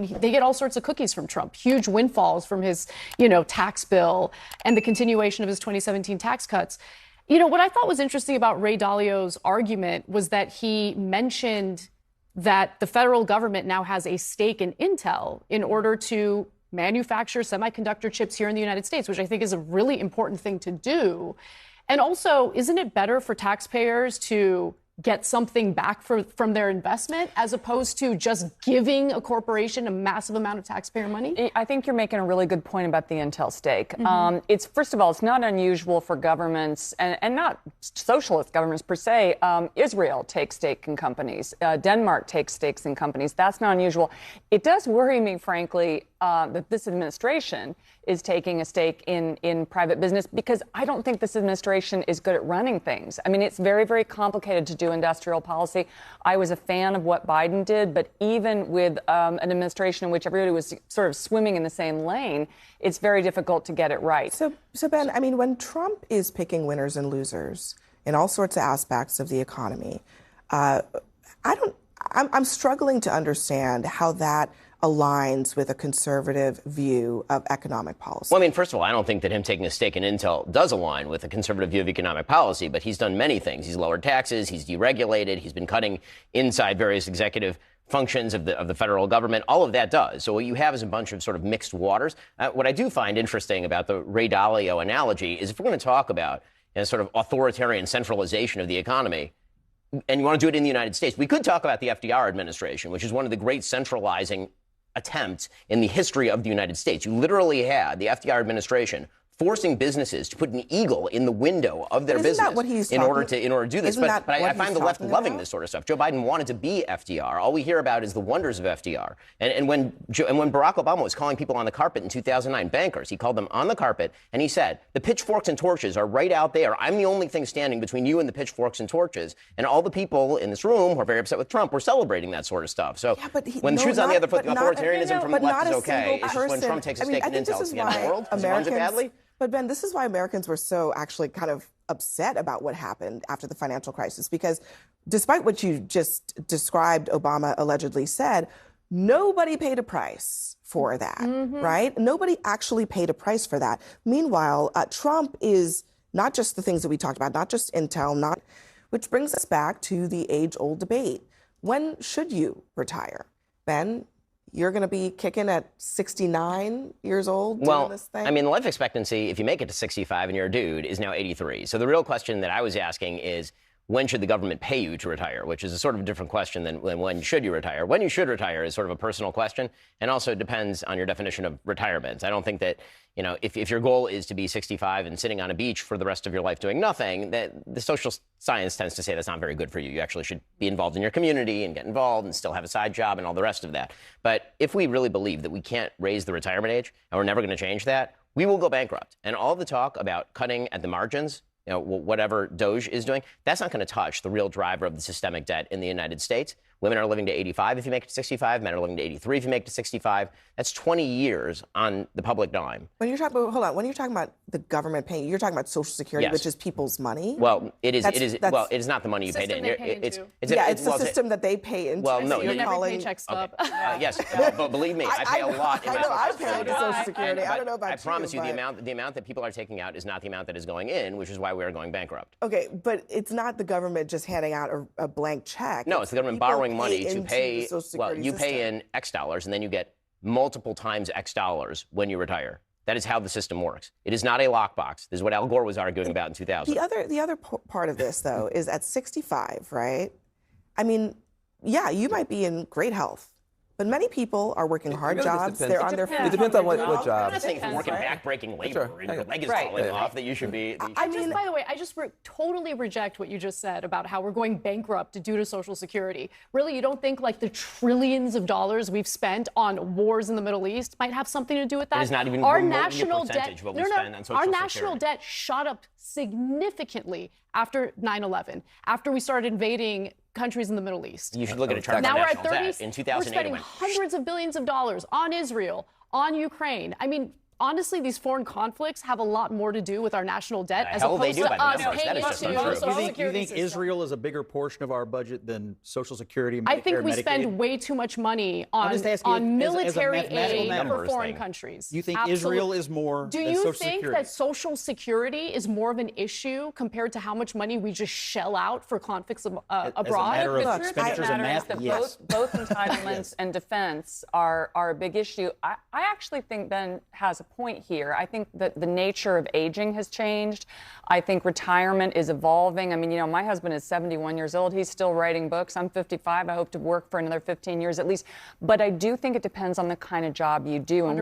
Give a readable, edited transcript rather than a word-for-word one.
mean, they get all sorts of cookies from Trump, huge windfalls from his, tax bill and the continuation of his 2017 tax cuts. What I thought was interesting about Ray Dalio's argument was that he mentioned that the federal government now has a stake in Intel in order to manufacture semiconductor chips here in the United States, which I think is a really important thing to do. And also, isn't it better for taxpayers to get something back from their investment as opposed to just giving a corporation a massive amount of taxpayer money? I think you're making a really good point about the Intel stake. It's first of all, it's not unusual for governments and not socialist governments per se. Israel takes stake in companies. Denmark takes stakes in companies. That's not unusual. It does worry me, frankly, that this administration is taking a stake in private business because I don't think this administration is good at running things. I mean, it's very, very complicated to do industrial policy. I was a fan of what Biden did, but even with an administration in which everybody was sort of swimming in the same lane, it's very difficult to get it right. So Ben, I mean, when Trump is picking winners and losers in all sorts of aspects of the economy, I'm struggling to understand how that aligns with a conservative view of economic policy. Well, I mean, first of all, I don't think that him taking a stake in Intel does align with a conservative view of economic policy, but he's done many things. He's lowered taxes, he's deregulated, he's been cutting inside various executive functions of the federal government. All of that does. So what you have is a bunch of sort of mixed waters. What I do find interesting about the Ray Dalio analogy is if we're going to talk about sort of authoritarian centralization of the economy, and you want to do it in the United States, we could talk about the FDR administration, which is one of the great centralizing attempts in the history of the United States. You literally had the FDR administration forcing businesses to put an eagle in the window of their business in order to do this. But I find the left loving this sort of stuff. Joe Biden wanted to be FDR. All we hear about is the wonders of FDR. And when Barack Obama was calling people on the carpet in 2009 bankers, he called them on the carpet and he said, the pitchforks and torches are right out there. I'm the only thing standing between you and the pitchforks and torches. And all the people in this room who are very upset with Trump were celebrating that sort of stuff. So when the shoe's on the other foot, the authoritarianism from the left is okay. It's just when Trump takes a stake in Intel, it's the end of the world. Because he runs it badly. But, Ben, this is why Americans were so actually kind of upset about what happened after the financial crisis, because despite what you just described, Obama allegedly said, nobody paid a price for that, right? Nobody actually paid a price for that. Meanwhile, Trump is not just the things that we talked about, not just Intel, which brings us back to the age-old debate. When should you retire? Ben, you're going to be kicking at 69 years old doing this thing? I mean, the life expectancy, if you make it to 65 and you're a dude, is now 83. So the real question that I was asking is, when should the government pay you to retire, which is a sort of a different question than when should you retire. When you should retire is sort of a personal question, and also depends on your definition of retirement. I don't think that, if your goal is to be 65 and sitting on a beach for the rest of your life doing nothing, that the social science tends to say that's not very good for you. You actually should be involved in your community and get involved and still have a side job and all the rest of that. But if we really believe that we can't raise the retirement age and we're never going to change that, we will go bankrupt. And all the talk about cutting at the margins, whatever Doge is doing, that's not going to touch the real driver of the systemic debt in the United States. Women are living to 85 if you make it to 65. Men are living to 83 if you make it to 65. That's 20 years on the public dime. When you're talking about the government paying, you're talking about Social Security, which is people's money. Well, it is not the money you paid in. It's the system that they pay into. Well, no, your paycheck stub. Okay. Yes, but believe me, I pay a lot in my Social Security. Social Security. I don't know about you. I promise you, the amount that people are taking out is not the amount that is going in, which is why we are going bankrupt. Okay, but it's not the government just handing out a blank check. No, it's the government borrowing money to pay. Well, you pay in X dollars, and then you get multiple times X dollars when you retire. That is how the system works. It is not a lockbox. This is what Al Gore was arguing about in 2000. The other part of this, though, is at 65, right? I mean, yeah, you might be in great health. But many people are working hard jobs. They're on their feet. It depends on what job. I'm not saying if you're working back-breaking labor and your leg is falling off that you should be. By the way, I just totally reject what you just said about how we're going bankrupt due to Social Security. Really, you don't think like the trillions of dollars we've spent on wars in the Middle East might have something to do with that? It is not even our remotely national a percentage debt. of what we spend on Social Security. Our national debt shot up significantly after 9/11, after we started invading countries in the Middle East. You should look at a chart of now we're national at 30. debt. In 2008, we're spending hundreds of billions of dollars on Israel, on Ukraine. I mean, honestly, these foreign conflicts have a lot more to do with our national debt as hell they opposed do to by the us numbers. That paying is just into untrue. the Social You Security think system. Israel is a bigger portion of our budget than Social Security, Medicare, I think we Medicaid? spend way too much money on just asking as a military mathematical aid number for foreign thing. countries. You think Absolutely. Israel is more Do than you Social think Security? that Social Security is more of an issue compared to how much money we just shell out for conflicts abroad? matter of The truth of the expenditures and matter is math, that yes. both entitlements and defense are a big issue. I actually think Ben has a point here. I think that the nature of aging has changed. I think retirement is evolving. I mean, my husband is 71 years old. He's still writing books. I'm 55. I hope to work for another 15 years at least. But I do think it depends on the kind of job you do. And